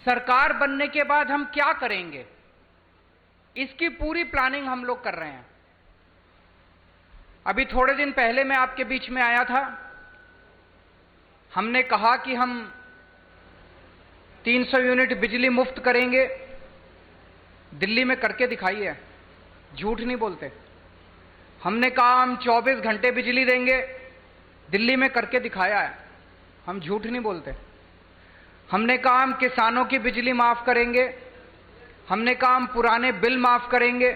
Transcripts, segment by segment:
सरकार बनने के बाद हम क्या करेंगे, इसकी पूरी प्लानिंग हम लोग कर रहे हैं। अभी थोड़े दिन पहले मैं आपके बीच में आया था, हमने कहा कि हम 300 यूनिट बिजली मुफ्त करेंगे। दिल्ली में करके दिखाइए, झूठ नहीं बोलते। हमने कहा हम 24 घंटे बिजली देंगे, दिल्ली में करके दिखाया है, हम झूठ नहीं बोलते। हमने कहा हम किसानों की बिजली माफ करेंगे, हमने कहा हम पुराने बिल माफ करेंगे।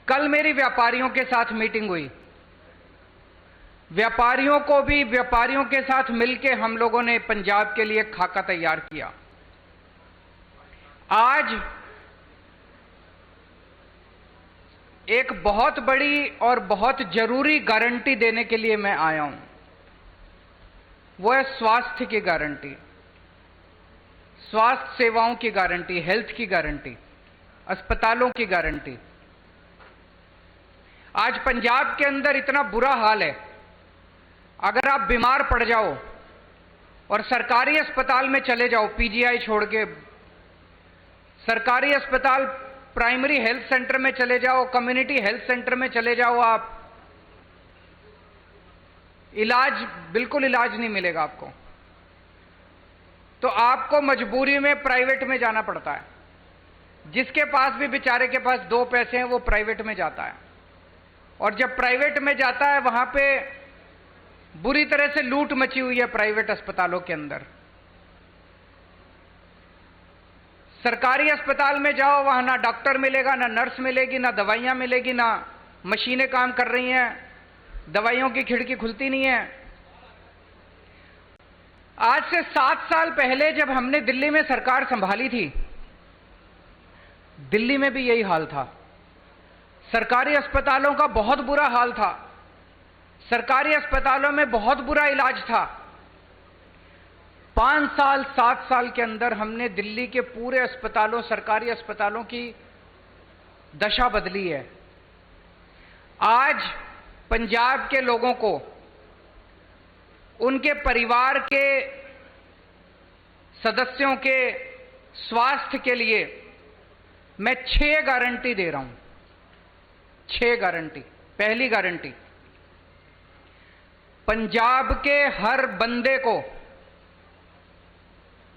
कल मेरी व्यापारियों के साथ मीटिंग हुई, व्यापारियों के साथ मिलकर हम लोगों ने पंजाब के लिए खाका तैयार किया। आज एक बहुत बड़ी और बहुत जरूरी गारंटी देने के लिए मैं आया हूं, वो है स्वास्थ्य की गारंटी, स्वास्थ्य सेवाओं की गारंटी, हेल्थ की गारंटी, अस्पतालों की गारंटी। आज पंजाब के अंदर इतना बुरा हाल है, अगर आप बीमार पड़ जाओ और सरकारी अस्पताल में चले जाओ, पीजीआई छोड़ के सरकारी अस्पताल, प्राइमरी हेल्थ सेंटर में चले जाओ, कम्युनिटी हेल्थ सेंटर में चले जाओ, आप बिल्कुल इलाज नहीं मिलेगा आपको। तो आपको मजबूरी में प्राइवेट में जाना पड़ता है। जिसके पास भी बेचारे के पास 2 पैसे हैं वो प्राइवेट में जाता है, और जब प्राइवेट में जाता है वहां पे बुरी तरह से लूट मची हुई है प्राइवेट अस्पतालों के अंदर। सरकारी अस्पताल में जाओ, वहां ना डॉक्टर मिलेगा, ना नर्स मिलेगी, ना दवाइयां मिलेगी, ना मशीनें काम कर रही हैं, दवाइयों की खिड़की खुलती नहीं है। आज से 7 साल पहले जब हमने दिल्ली में सरकार संभाली थी, दिल्ली में भी यही हाल था। सरकारी अस्पतालों का बहुत बुरा हाल था, सरकारी अस्पतालों में बहुत बुरा इलाज था। 5 साल 7 साल के अंदर हमने दिल्ली के पूरे अस्पतालों, सरकारी अस्पतालों की दशा बदली है। आज पंजाब के लोगों को, उनके परिवार के सदस्यों के स्वास्थ्य के लिए मैं 6 गारंटी दे रहा हूं। 6 गारंटी। पहली गारंटी, पंजाब के हर बंदे को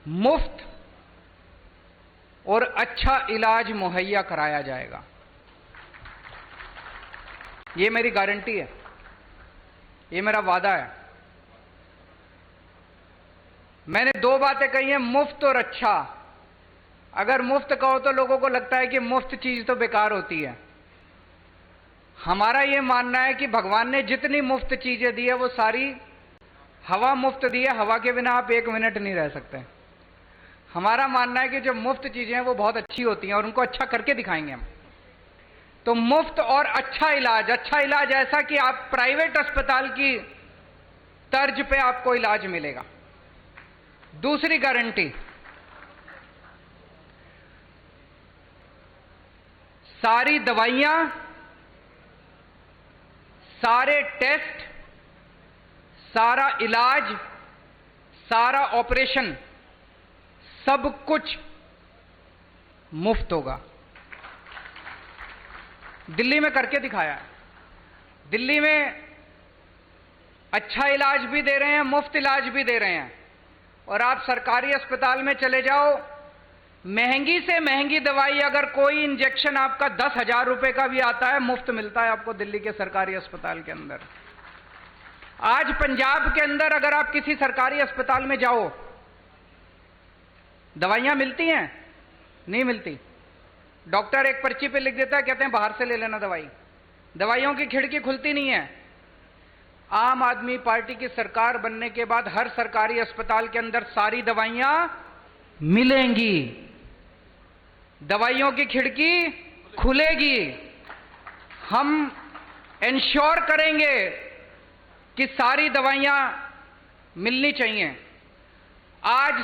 मुफ्त और अच्छा इलाज मुहैया कराया जाएगा। ये मेरी गारंटी है, ये मेरा वादा है। मैंने 2 बातें कही हैं, मुफ्त और अच्छा। अगर मुफ्त कहो तो लोगों को लगता है कि मुफ्त चीज तो बेकार होती है। हमारा यह मानना है कि भगवान ने जितनी मुफ्त चीजें दी है वो सारी हवा मुफ्त दी है, हवा के बिना आप 1 मिनट नहीं रह सकते। हमारा मानना है कि जो मुफ्त चीजें हैं वो बहुत अच्छी होती हैं और उनको अच्छा करके दिखाएंगे हम। तो मुफ्त और अच्छा इलाज ऐसा कि आप प्राइवेट अस्पताल की तर्ज पे आपको इलाज मिलेगा। दूसरी गारंटी, सारी दवाइयां, सारे टेस्ट, सारा इलाज, सारा ऑपरेशन, सब कुछ मुफ्त होगा। दिल्ली में करके दिखाया है। दिल्ली में अच्छा इलाज भी दे रहे हैं, मुफ्त इलाज भी दे रहे हैं। और आप सरकारी अस्पताल में चले जाओ, महंगी से महंगी दवाई, अगर कोई इंजेक्शन आपका 10,000 रुपए का भी आता है, मुफ्त मिलता है आपको दिल्ली के सरकारी अस्पताल के अंदर। आज पंजाब के अंदर अगर आप किसी सरकारी अस्पताल में जाओ, दवाइयां मिलती हैं? नहीं मिलती। डॉक्टर एक पर्ची पे लिख देता है, कहते हैं बाहर से ले लेना दवाई। दवाइयों की खिड़की खुलती नहीं है। आम आदमी पार्टी की सरकार बनने के बाद हर सरकारी अस्पताल के अंदर सारी दवाइयां मिलेंगी, दवाइयों की खिड़की खुलेगी। हम इंश्योर करेंगे कि सारी दवाइयां मिलनी चाहिए। आज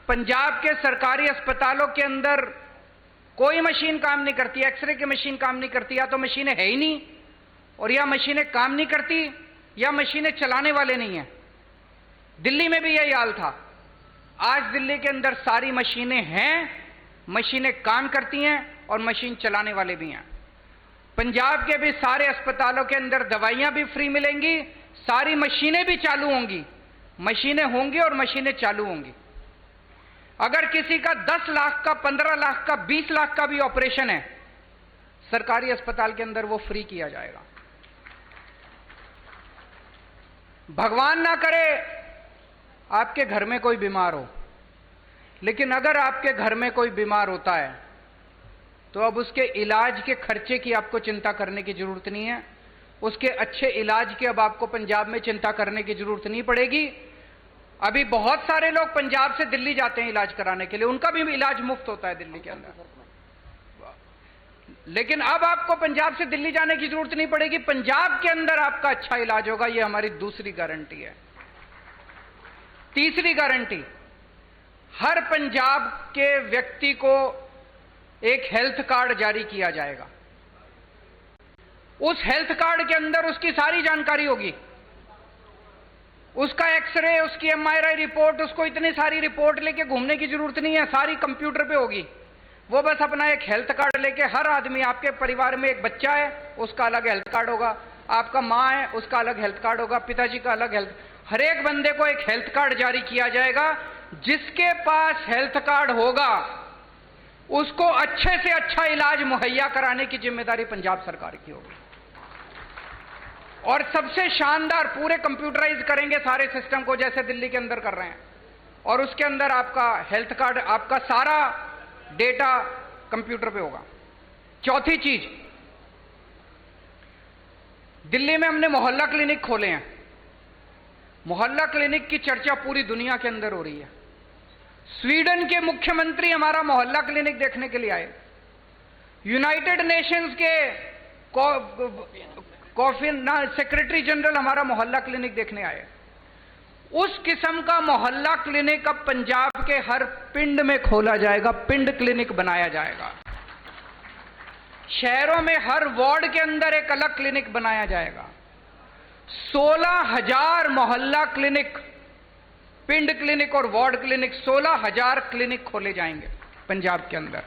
पंजाब के सरकारी अस्पतालों के अंदर कोई मशीन काम नहीं करती, एक्सरे की मशीन काम नहीं करती, या तो मशीनें है ही नहीं, और या मशीनें काम नहीं करती, या मशीनें चलाने वाले नहीं हैं। दिल्ली में भी यही हाल था। आज दिल्ली के अंदर सारी मशीनें हैं, मशीनें काम करती हैं और मशीन चलाने वाले भी हैं। पंजाब के भी सारे अस्पतालों के अंदर दवाइयां भी फ्री मिलेंगी, सारी मशीनें भी चालू होंगी, मशीनें होंगी और मशीनें चालू होंगी। अगर किसी का 10 लाख का, 15 लाख का, 20 लाख का भी ऑपरेशन है, सरकारी अस्पताल के अंदर वो फ्री किया जाएगा। भगवान ना करे आपके घर में कोई बीमार हो, लेकिन अगर आपके घर में कोई बीमार होता है तो अब उसके इलाज के खर्चे की आपको चिंता करने की जरूरत नहीं है। उसके अच्छे इलाज की अब आपको पंजाब में चिंता करने की जरूरत नहीं पड़ेगी। अभी बहुत सारे लोग पंजाब से दिल्ली जाते हैं इलाज कराने के लिए, उनका भी इलाज मुफ्त होता है दिल्ली के अंदर। लेकिन अब आपको पंजाब से दिल्ली जाने की जरूरत नहीं पड़ेगी, पंजाब के अंदर आपका अच्छा इलाज होगा। यह हमारी दूसरी गारंटी है। तीसरी गारंटी, हर पंजाब के व्यक्ति को एक हेल्थ कार्ड जारी किया जाएगा। उस हेल्थ कार्ड के अंदर उसकी सारी जानकारी होगी, उसका एक्सरे, उसकी एमआरआई रिपोर्ट, उसको इतनी सारी रिपोर्ट लेके घूमने की जरूरत नहीं है, सारी कंप्यूटर पे होगी। वो बस अपना एक हेल्थ कार्ड लेके, हर आदमी, आपके परिवार में एक बच्चा है उसका अलग हेल्थ कार्ड होगा, आपका मां है उसका अलग हेल्थ कार्ड होगा, पिताजी का अलग हेल्थ, हर एक बंदे को एक हेल्थ कार्ड जारी किया जाएगा। जिसके पास हेल्थ कार्ड होगा उसको अच्छे से अच्छा इलाज मुहैया कराने की जिम्मेदारी पंजाब सरकार की होगी। और सबसे शानदार, पूरे कंप्यूटराइज करेंगे सारे सिस्टम को जैसे दिल्ली के अंदर कर रहे हैं, और उसके अंदर आपका हेल्थ कार्ड, आपका सारा डेटा कंप्यूटर पे होगा। चौथी चीज, दिल्ली में हमने मोहल्ला क्लिनिक खोले हैं। मोहल्ला क्लिनिक की चर्चा पूरी दुनिया के अंदर हो रही है। स्वीडन के मुख्यमंत्री हमारा मोहल्ला क्लिनिक देखने के लिए आए, यूनाइटेड नेशंस के सेक्रेटरी जनरल हमारा मोहल्ला क्लिनिक देखने आए। उस किस्म का मोहल्ला क्लिनिक अब पंजाब के हर पिंड में खोला जाएगा, पिंड क्लिनिक बनाया जाएगा। शहरों में हर वार्ड के अंदर एक अलग क्लिनिक बनाया जाएगा। 16,000 मोहल्ला क्लिनिक, पिंड क्लिनिक और वार्ड क्लिनिक, 16,000 क्लिनिक खोले जाएंगे पंजाब के अंदर।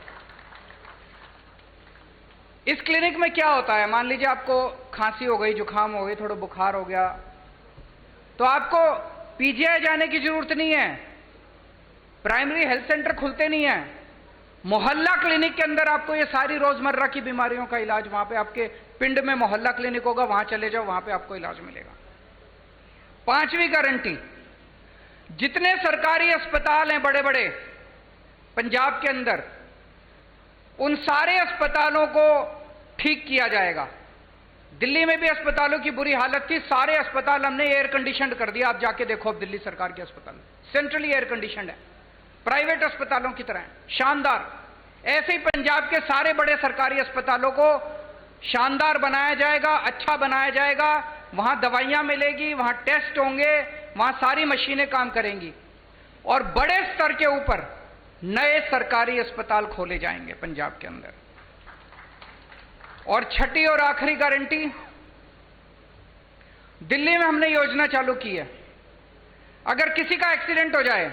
इस क्लिनिक में क्या होता है, मान लीजिए आपको खांसी हो गई, जुकाम हो गई, थोड़ा बुखार हो गया, तो आपको पीजीआई जाने की जरूरत नहीं है, प्राइमरी हेल्थ सेंटर खुलते नहीं है। मोहल्ला क्लिनिक के अंदर आपको ये सारी रोजमर्रा की बीमारियों का इलाज, वहां पे आपके पिंड में मोहल्ला क्लिनिक होगा, वहां चले जाओ, वहां पे आपको इलाज मिलेगा। पांचवी गारंटी, जितने सरकारी अस्पताल हैं बड़े बड़े पंजाब के अंदर, उन सारे अस्पतालों को ठीक किया जाएगा। दिल्ली में भी अस्पतालों की बुरी हालत थी, सारे अस्पताल हमने एयर कंडीशनड कर दिया। आप जाके देखो, अब दिल्ली सरकार के अस्पताल सेंट्रली एयर कंडीशनड है, प्राइवेट अस्पतालों की तरह है, शानदार। ऐसे ही पंजाब के सारे बड़े सरकारी अस्पतालों को शानदार बनाया जाएगा, अच्छा बनाया जाएगा। वहां दवाइयां मिलेगी, वहां टेस्ट होंगे, वहां सारी मशीनें काम करेंगी, और बड़े स्तर के ऊपर नए सरकारी अस्पताल खोले जाएंगे पंजाब के अंदर। और छठी और आखिरी गारंटी, दिल्ली में हमने योजना चालू की है, अगर किसी का एक्सीडेंट हो जाए,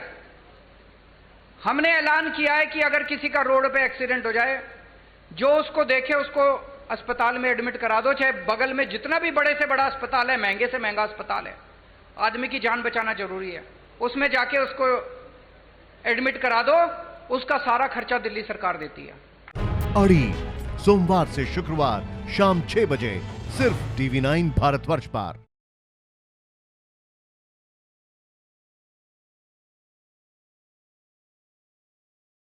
हमने ऐलान किया है कि अगर किसी का रोड पे एक्सीडेंट हो जाए, जो उसको देखे उसको अस्पताल में एडमिट करा दो, चाहे बगल में जितना भी बड़े से बड़ा अस्पताल है, महंगे से महंगा अस्पताल है, आदमी की जान बचाना जरूरी है, उसमें जाके उसको एडमिट करा दो, उसका सारा खर्चा दिल्ली सरकार देती है। अड़ी सोमवार से शुक्रवार शाम 6 बजे सिर्फ TV9 भारतवर्ष पर।